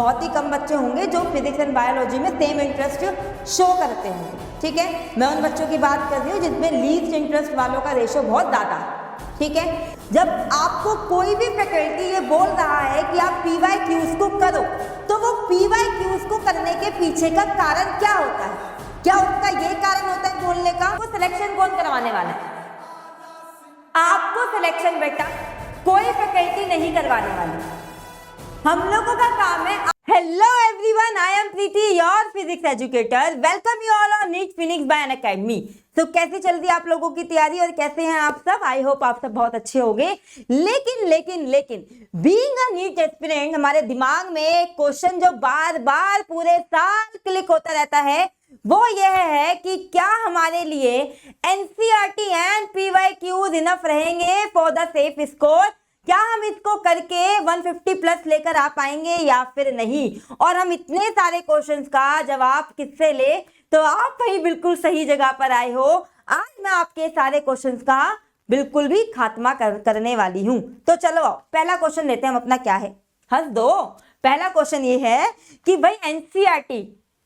बहुत ही कम बच्चे होंगे जो फिजिक्स एंड बायोलॉजी में सेम इंटरेस्ट शो करते होंगे। ठीक है, मैं उन बच्चों की बात कर रही हूँ जिसमें लीस्ट इंटरेस्ट वालों का रेशो बहुत ज़्यादा है। ठीक है, जब आपको कोई भी फैकल्टी ये बोल रहा है कि आप PYQs को करो, तो वो PYQs को करने के पीछे का कारण क्या होता है? क्या उसका ये कारण होता है बोलने का? वो सिलेक्शन कौन करवाने वाला है? आपको सिलेक्शन बेटा कोई फैकल्टी नहीं करवाने वाली, हम लोगों का काम है। Hello everyone, I am Preeti, your physics educator. Welcome you all on NEET Phoenix by Unacademy. तो कैसे चल रही है आप लोगों की तैयारी और कैसे हैं आप सब? आई होप आप सब बहुत अच्छे होंगे। लेकिन बीइंग अ नीट एस्पिरेंट, हमारे दिमाग में एक क्वेश्चन जो बार बार पूरे साल क्लिक होता रहता है, वो यह है कि क्या हमारे लिए एनसीईआरटी एंड PYQs इनफ रहेंगे फॉर द सेफ स्कोर? क्या हम इसको करके 150 प्लस लेकर आ पाएंगे या फिर नहीं? और हम इतने सारे क्वेश्चंस का जवाब किससे ले? तो आप भाई बिल्कुल सही जगह पर आए हो। आज मैं आपके सारे क्वेश्चंस का बिल्कुल भी खात्मा करने वाली हूं। तो चलो पहला क्वेश्चन लेते हैं हम अपना। क्या है? हंस दो। पहला क्वेश्चन ये है कि भाई एनसीईआरटी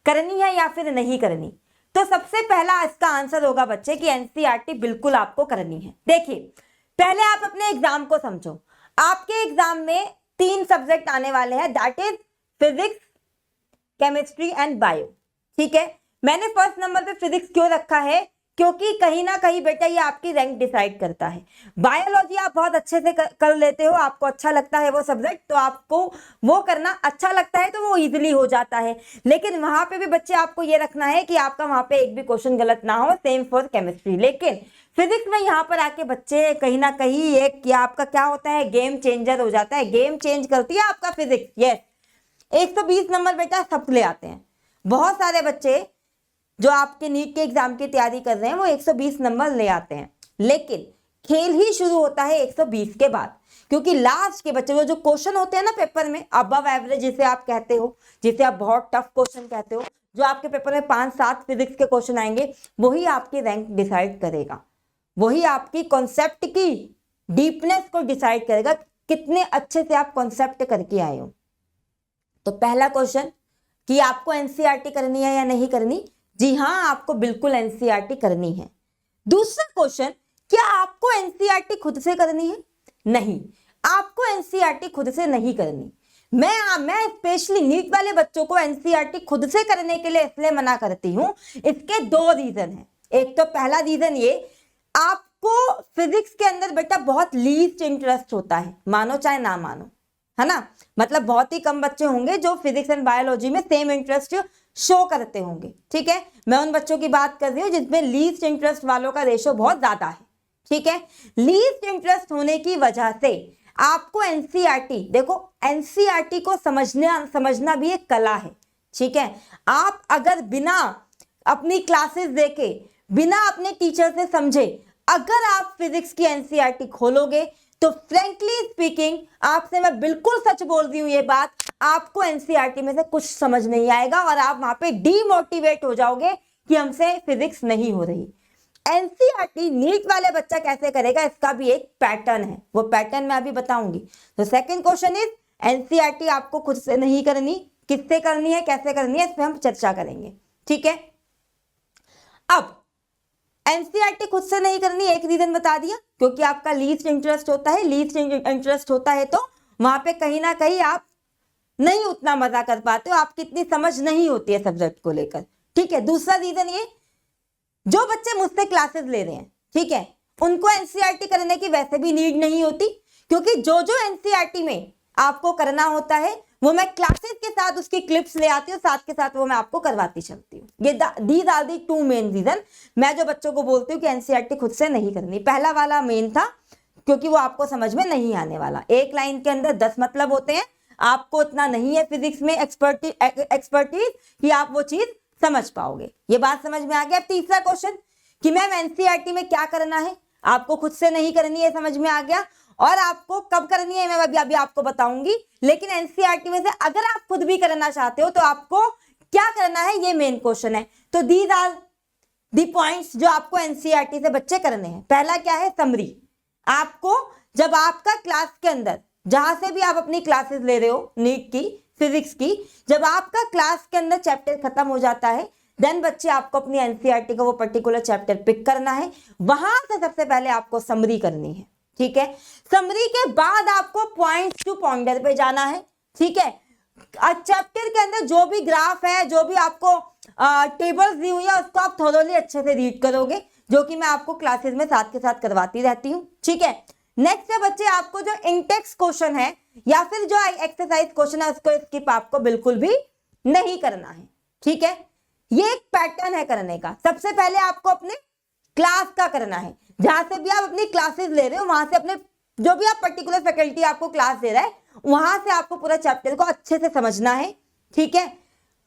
करनी है या फिर नहीं करनी? तो सबसे पहला इसका आंसर होगा बच्चे कि एनसीईआरटी बिल्कुल आपको करनी है। देखिए, पहले आप अपने एग्जाम को समझो। आपके एग्जाम में 3 सब्जेक्ट आने वाले हैं, that is physics, chemistry and bio. ठीक है, मैंने फर्स्ट नंबर पे फिजिक्स क्यों रखा है? क्योंकि कहीं ना कहीं बेटा ये आपकी रैंक डिसाइड करता है। बायोलॉजी आप बहुत अच्छे से कर लेते हो, आपको अच्छा लगता है वो सब्जेक्ट, तो आपको वो करना अच्छा लगता है, तो वो इजीली हो जाता है। लेकिन वहां पे भी बच्चे आपको ये रखना है कि आपका वहां पे एक भी क्वेश्चन गलत ना हो। Same for chemistry. लेकिन फिजिक्स में यहाँ पर आके बच्चे कहीं ना कहीं एक क्या आपका क्या होता है, गेम चेंजर हो जाता है। गेम चेंज करती है आपका फिजिक्स। यस, 120 नंबर बेटा सब ले आते हैं। बहुत सारे बच्चे जो आपके नीट के एग्जाम की तैयारी कर रहे हैं वो 120 नंबर ले आते हैं, लेकिन खेल ही शुरू होता है 120 के बाद। क्योंकि लास्ट के बच्चे वो जो क्वेश्चन होते हैं ना पेपर में अबव एवरेज, जिसे आप कहते हो, जिसे आप बहुत टफ क्वेश्चन कहते हो, जो आपके पेपर में 5-7 फिजिक्स के क्वेश्चन आएंगे, वही आपकी रैंक डिसाइड करेगा। वही आपकी कॉन्सेप्ट की डीपनेस को डिसाइड करेगा, कितने अच्छे से आप कॉन्सेप्ट करके आए हो। तो पहला क्वेश्चन कि आपको एनसीईआरटी करनी है या नहीं करनी? जी हाँ, आपको बिल्कुल एनसीईआरटी करनी है। दूसरा क्वेश्चन, क्या आपको एनसीईआरटी खुद से करनी है? नहीं, आपको एनसीईआरटी खुद से नहीं करनी। मैं स्पेशली नीट वाले बच्चों को एनसीईआरटी खुद से करने के लिए इसलिए मना करती हूं। इसके 2 रीजन हैं। एक तो पहला रीजन ये, आपको फिजिक्स के अंदर बेटा बहुत लीस्ट इंटरेस्ट होता है, मानो चाहे ना मानो, है ना। मतलब बहुत ही कम बच्चे होंगे जो फिजिक्स एंड बायोलॉजी में सेम इंटरेस्ट शो करते होंगे। ठीक है, मैं उन बच्चों की बात कर रही हूँ जिसमें लीस्ट इंटरेस्ट वालों का रेशो बहुत ज्यादा है। ठीक है, लीस्ट इंटरेस्ट होने की वजह से आपको एनसीईआरटी, देखो एनसीईआरटी को समझना भी एक कला है। ठीक है, आप अगर बिना अपनी क्लासेस देखे, बिना अपने टीचर से समझे अगर आप फिजिक्स की एनसीईआरटी खोलोगे, तो फ्रैंकली स्पीकिंग आपसे मैं बिल्कुल सच बोल रही हूं ये बात, आपको एनसीईआरटी में से कुछ समझ नहीं आएगा और आप वहां पे डीमोटिवेट हो जाओगे कि हमसे फिजिक्स नहीं हो रही। एनसीईआरटी नीट वाले बच्चा कैसे करेगा, इसका भी एक पैटर्न है, वो पैटर्न मैं अभी बताऊंगी। तो सेकंड क्वेश्चन इज, एनसीईआरटी आपको खुद से नहीं करनी, किससे करनी है, कैसे करनी है, इस पर हम चर्चा करेंगे। ठीक है, अब एनसीईआरटी खुद से नहीं करनी, एक रीजन बता दिया, क्योंकि आपका लीस्ट इंटरेस्ट होता है। लीस्ट इंटरेस्ट होता है तो वहां पे कहीं ना कहीं आप नहीं उतना मजा कर पाते हो, आपकी इतनी समझ नहीं होती है सब्जेक्ट को लेकर। ठीक है, दूसरा रीजन ये, जो बच्चे मुझसे क्लासेस ले रहे हैं, ठीक है, उनको एनसीईआरटी करने की वैसे भी नीड नहीं होती, क्योंकि जो एनसीईआरटी में आपको करना होता है वो मैं क्लासेस के साथ उसकी क्लिप्स ले आती हूँ, साथ के साथ वो मैं आपको करवाती चलती हूँ। ये these are the 2 main reason मैं जो बच्चों को बोलती हूँ कि एनसीईआरटी खुद से नहीं करनी। पहला वाला मेन था क्योंकि वो आपको समझ में नहीं आने वाला, एक लाइन के अंदर 10 मतलब होते हैं, आपको इतना नहीं है फिजिक्स में एक्सपर्टीज कि आप वो चीज समझ पाओगे। ये बात समझ में आ गया। तीसरा क्वेश्चन कि मैम एनसीईआरटी में क्या करना है, आपको खुद से नहीं करनी है, समझ में आ गया। और आपको कब करनी है मैं अभी आपको बताऊंगी। लेकिन एनसीईआरटी में से अगर आप खुद भी करना चाहते हो तो आपको क्या करना है, ये मेन क्वेश्चन है। तो दीज आर दी पॉइंट्स जो आपको एनसीईआरटी से बच्चे करने हैं। पहला क्या है, समरी। आपको जब आपका क्लास के अंदर जहां से भी आप अपनी क्लासेस ले रहे हो नीट की, फिजिक्स की, जब आपका क्लास के अंदर चैप्टर खत्म हो जाता है, देन बच्चे आपको अपनी एनसीईआरटी का वो पर्टिकुलर चैप्टर पिक करना है, वहां से सबसे पहले आपको समरी करनी है, ठीक है। समरी के बाद आपको पॉइंट्स टू पॉइंटर पे जाना है, ठीक है। चैप्टर के अंदर जो भी ग्राफ है, जो भी आपको टेबल्स दी हुई है, उसको आप थोरोली अच्छे से रीड करोगे, जो कि मैं आपको क्लासेस में साथ के साथ करवाती रहती हूँ, ठीक है। नेक्स्ट है बच्चे, आपको जो इंटेक्स क्वेश्चन है या फिर जो एक्सरसाइज क्वेश्चन है, उसको स्किप आपको बिल्कुल भी नहीं करना है, ठीक है। ये एक पैटर्न है करने का। सबसे पहले आपको अपने क्लास का करना है, जहां से भी आप अपनी क्लासेस ले रहे हो, वहां से अपने जो भी आप पर्टिकुलर फैकल्टी आपको क्लास दे रहा है, वहां से आपको पूरा चैप्टर को अच्छे से समझना है, ठीक है।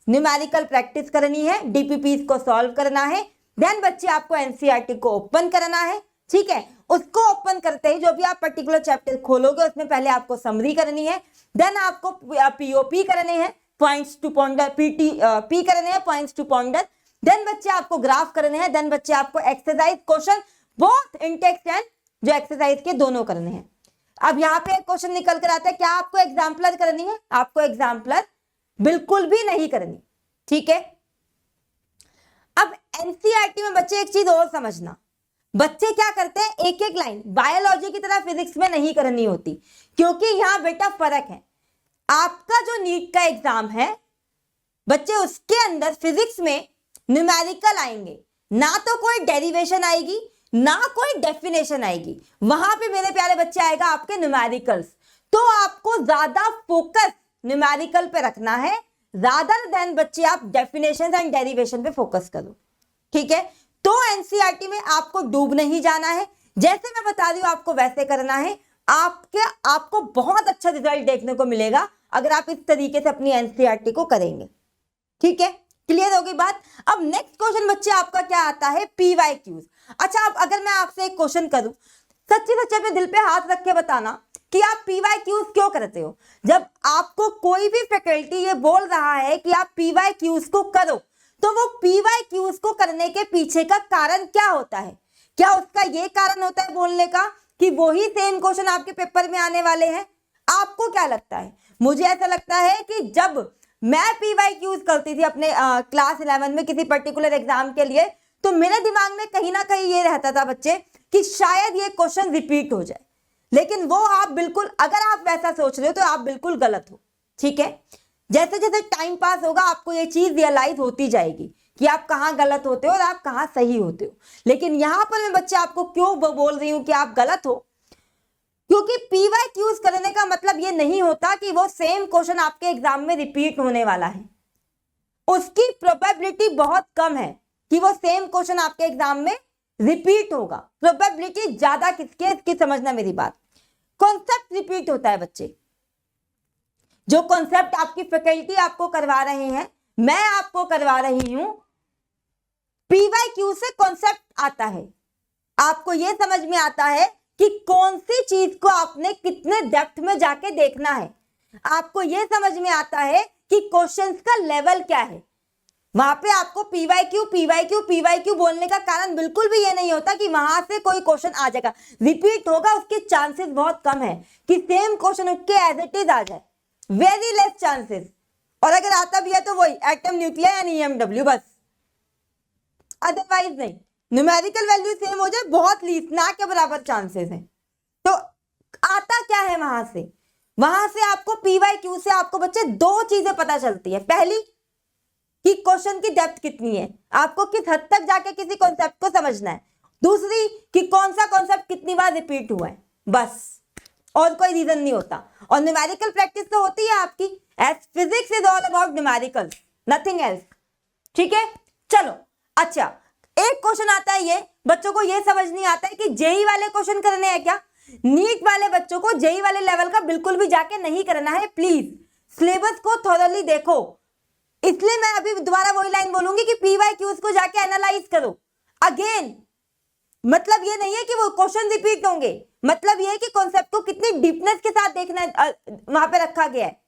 न्यूमेरिकल प्रैक्टिस करनी है, डीपीपीस को सॉल्व करना है, देन बच्चे आपको एनसीईआरटी को ओपन करना है, ठीक है। उसको ओपन करते ही जो भी आप पर्टिकुलर चैप्टर खोलोगे, उसमें पहले आपको समरी करनी है, देन आपको पीओपी करने हैं, पॉइंट्स टू पॉइंटर, पी करने हैं, पॉइंट्स टू पॉइंटर, देन बच्चे आपको ग्राफ करने हैं, देन बच्चे आपको exercise question both Intex and जो एक्सरसाइज के दोनों करने हैं। अब यहाँ पे एक क्वेश्चन निकल कर आता है, क्या आपको एग्जाम्पलर करनी है? आपको एग्जाम्पलर बिल्कुल भी नहीं करनी, ठीक है। अब एनसीईआरटी में बच्चे एक चीज और समझना, बच्चे क्या करते हैं, एक एक लाइन बायोलॉजी की तरह फिजिक्स में नहीं करनी होती, क्योंकि यहां बेटा फर्क है। आपका जो नीट का एग्जाम है बच्चे, उसके अंदर फिजिक्स में न्यूमेरिकल आएंगे, ना तो कोई डेरिवेशन आएगी, ना कोई डेफिनेशन आएगी, वहां पे मेरे प्यारे बच्चे आएगा आपके न्यूमेरिकल्स। तो आपको ज्यादा फोकस न्यूमेरिकल पे रखना है, रादर देन बच्चे आप डेफिनेशन एंड डेरिवेशन पे फोकस करो, ठीक है। तो एनसीईआरटी में आपको डूब नहीं जाना है, जैसे मैं बता रही हूं आपको वैसे करना है। आपको बहुत अच्छा रिजल्ट देखने को मिलेगा अगर आप इस तरीके से अपनी एनसीईआरटी को करेंगे, ठीक है। क्लियर होगी बात। अब नेक्स्ट क्वेश्चन बच्चे आपका क्या आता है, पीवाईक्यूज। अच्छा, अब अगर मैं आपसे एक क्वेश्चन करूं, सच्ची सच्ची अपने दिल पे हाथ रख के बताना कि आप पीवाईक्यूज क्यों करते हो। जब आपको कोई भी फैकल्टी ये बोल रहा है कि आप पीवाईक्यूज को करो, तो वो पीवाईक्यूज को करने के पीछे का कारण क्या होता है? क्या उसका ये कारण होता है बोलने का कि वही सेम क्वेश्चन आपके पेपर में आने वाले हैं? आपको क्या लगता है? मुझे ऐसा लगता है कि जब मैं पीवाईक्यूज करती थी अपने क्लास 11 में किसी पर्टिकुलर एग्जाम के लिए, तो मेरे दिमाग में कहीं ना कहीं ये रहता था बच्चे कि शायद ये क्वेश्चन रिपीट हो जाए, लेकिन वो आप बिल्कुल, अगर आप वैसा सोच रहे हो तो आप बिल्कुल गलत हो, ठीक है। जैसे जैसे टाइम पास होगा आपको ये चीज रियलाइज होती जाएगी कि आप कहाँ गलत होते हो और आप कहाँ सही होते हो। लेकिन यहां पर मैं बच्चे आपको क्यों बोल रही हूं कि आप गलत हो, क्योंकि पीवाईक्यूज करने का मतलब ये नहीं होता कि वो सेम क्वेश्चन आपके एग्जाम में रिपीट होने वाला है। उसकी प्रोबेबिलिटी बहुत कम है कि वो सेम क्वेश्चन आपके एग्जाम में रिपीट होगा। प्रोबेबिलिटी ज्यादा किसकी है, इसकी समझना मेरी बात। कॉन्सेप्ट रिपीट होता है बच्चे, जो कॉन्सेप्ट आपकी फैकल्टी आपको करवा रहे हैं, मैं आपको करवा रही हूं, पीवाईक्यू से कॉन्सेप्ट आता है। आपको यह समझ में आता है कि कौन सी चीज को आपने कितने डेप्थ में जाके देखना है। आपको यह समझ में आता है कि क्वेश्चंस का लेवल क्या है। वहां पे आपको पीवाईक्यू पीवाईक्यू पीवाईक्यू बोलने का कारण बिल्कुल भी ये नहीं होता कि वहां से कोई क्वेश्चन आ जाएगा, रिपीट होगा, उसके चांसेस बहुत कम है कि सेम क्वेश्चन उठ के एज इट इज आ जाए, वेरी लेस चांसेस। और अगर आता भी है तो वही एटम, न्यूक्लियर एंड ईएमडब्ल्यू, बस, अदरवाइज नहीं। न्यूमेरिकल वैल्यू सेम हो जाए, बहुत लीस्ट, ना के बराबर चांसेस हैं। तो आता क्या है वहां से आपको पीवाईक्यू से आपको बच्चे दो चीजें पता चलती है। पहली कि क्वेश्चन की डेप्थ कितनी है, आपको किस हद तक जाके किसी कॉन्सेप्ट को समझना है। दूसरी कि कौन सा कॉन्सेप्ट कितनी बार रिपीट हुआ है, बस, और कोई रीजन नहीं होता। और न्यूमेरिकल प्रैक्टिस तो होती है आपकी, as physics is all about numerical, nothing else, ठीक है। चलो, अच्छा, एक क्वेश्चन आता है, ये बच्चों को ये समझ नहीं आता है कि जेई वाले क्वेश्चन करने हैं क्या। नीट वाले बच्चों को जेई वाले लेवल का बिल्कुल भी जाके नहीं करना है। प्लीज सिलेबस को थोरली देखो। इसलिए मैं अभी दोबारा वही लाइन बोलूंगी कि पीवाईक्यूज को जाके एनालाइज करो। अगेन, मतलब ये नहीं है कि वो क्वेश्चन रिपीट होंगे, मतलब ये है कि कॉन्सेप्ट को कितनी डीपनेस के साथ देखना है, वहां पे रखा गया है।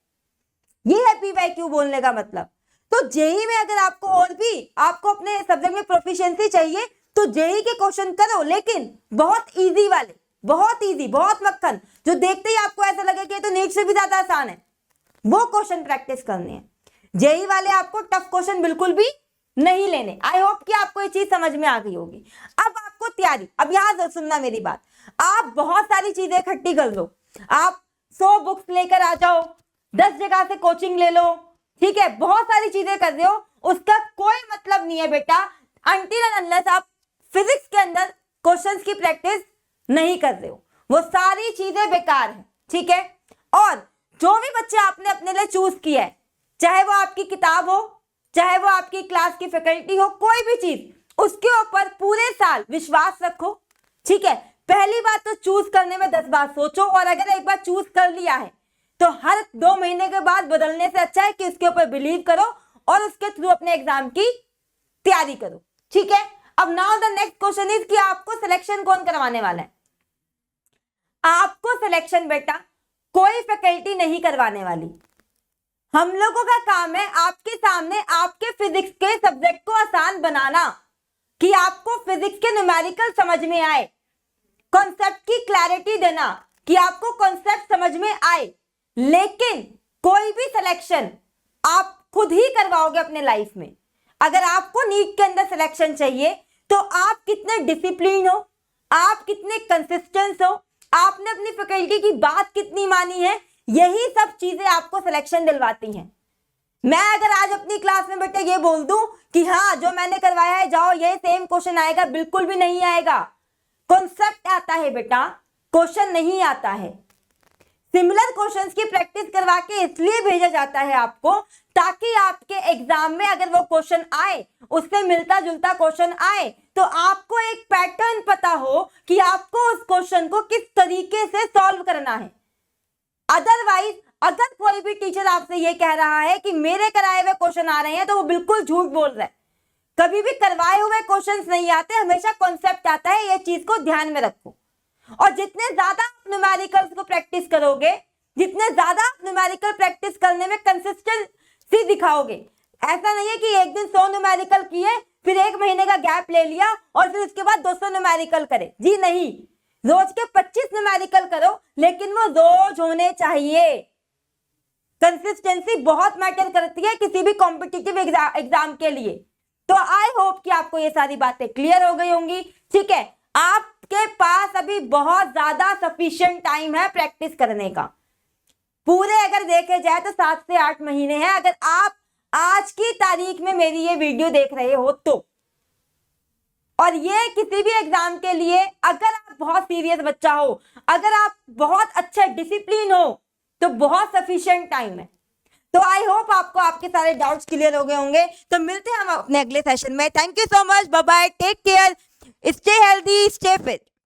ये है पीवाईक्यू बोलने का मतलब। तो जेई में अगर आपको और भी आपको अपने सब्जेक्ट में प्रोफिशिएंसी चाहिए तो जेई के क्वेश्चन करो, लेकिन बहुत इजी वाले, बहुत इजी, बहुत मक्खन, जो देखते ही आपको ऐसा लगे कि ये तो नीट से भी ज्यादा आसान है, वो क्वेश्चन प्रैक्टिस करने हैं। जेई वाले आपको टफ क्वेश्चन बिल्कुल भी नहीं लेने। आई होप कि आपको ये चीज समझ में आ गई होगी। अब आपको तैयारी, अब यहां सुनना मेरी बात, आप बहुत सारी चीजें इकट्ठी कर लो, आप 100 बुक्स लेकर आ जाओ, 10 जगह से कोचिंग ले लो, ठीक है, बहुत सारी चीजें कर रहे हो, उसका कोई मतलब नहीं है बेटा अनटिल एंड अनलेस आप फिजिक्स के अंदर क्वेश्चंस की प्रैक्टिस नहीं कर रहे हो। वो सारी चीजें बेकार है, ठीक है। और जो भी बच्चे आपने अपने लिए चूज किया है, चाहे वो आपकी किताब हो, चाहे वो आपकी क्लास की फैकल्टी हो, कोई भी चीज, उसके ऊपर पूरे साल विश्वास रखो, ठीक है। पहली बात तो चूज करने में 10 बार सोचो, और अगर एक बार चूज कर लिया है तो हर 2 महीने के बाद बदलने से अच्छा है कि उसके ऊपर बिलीव करो और उसके थ्रू अपने एग्जाम की तैयारी करो, ठीक है। अब now the next question is कि आपको सिलेक्शन कौन करवाने वाला है। आपको सिलेक्शन बेटा कोई फैकल्टी नहीं करवाने वाली। हम लोगों का काम है आपके सामने आपके फिजिक्स के सब्जेक्ट को आसान बनाना, कि आपको फिजिक्स के न्यूमेरिकल समझ में आए, कॉन्सेप्ट की क्लैरिटी देना कि आपको कॉन्सेप्ट समझ में आए। लेकिन कोई भी सिलेक्शन आप खुद ही करवाओगे अपने लाइफ में। अगर आपको नीट के अंदर सिलेक्शन चाहिए तो आप कितने डिसिप्लिन हो, आप कितने कंसिस्टेंट हो, आपने अपनी फैकल्टी की बात कितनी मानी है, यही सब चीजें आपको सिलेक्शन दिलवाती हैं। मैं अगर आज अपनी क्लास में बेटा ये बोल दूं कि हाँ जो मैंने करवाया है जाओ ये सेम क्वेश्चन आएगा, बिल्कुल भी नहीं आएगा। कॉन्सेप्ट आता है बेटा, क्वेश्चन नहीं आता है। सिमिलर क्वेश्चंस की प्रैक्टिस करवा के इसलिए भेजा जाता है आपको ताकि आपके एग्जाम में अगर वो क्वेश्चन आए, उससे मिलता जुलता क्वेश्चन आए, तो आपको एक पैटर्न पता हो कि आपको उस क्वेश्चन को किस तरीके से सॉल्व करना है। अदरवाइज अगर कोई भी टीचर आपसे ये कह रहा है कि मेरे कराए हुए क्वेश्चन आ रहे हैं, तो वो बिल्कुल झूठ बोल रहा है। कभी भी करवाए हुए क्वेश्चंस नहीं आते, हमेशा कॉन्सेप्ट आता है। ये चीज को ध्यान में रखो। और जितने ज्यादा आप न्यूमेरिकल्स को प्रैक्टिस करोगे, जितने ज्यादा आप न्यूमेरिकल प्रैक्टिस करने में कंसिस्टेंसी दिखाओगे, ऐसा नहीं है कि एक दिन 100 न्यूमेरिकल किए, फिर 1 महीने का गैप ले लिया और फिर उसके बाद 200 न्यूमेरिकल करे। जी नहीं, रोज के 25 न्यूमेरिकल करो, लेकिन वो रोज होने चाहिए। कंसिस्टेंसी बहुत मैटर करती है किसी भी कॉम्पिटिटिव एग्जाम के लिए। तो आई होप कि आपको ये सारी बातें क्लियर हो गई होंगी, ठीक है। आपके पास अभी बहुत ज्यादा सफिशिएंट टाइम है प्रैक्टिस करने का। पूरे अगर देखे जाए तो 7 से 8 महीने हैं, अगर आप आज की तारीख में मेरी ये वीडियो देख रहे हो तो। और ये किसी भी एग्जाम के लिए, अगर आप बहुत सीरियस बच्चा हो, अगर आप बहुत अच्छा डिसिप्लिन हो, तो बहुत सफिशिएंट टाइम है। तो आई होप आपको आपके सारे डाउट्स क्लियर हो गए होंगे। तो मिलते हैं हम अपने अगले सेशन में। Thank you so much, bye bye, take care, stay healthy, stay fit.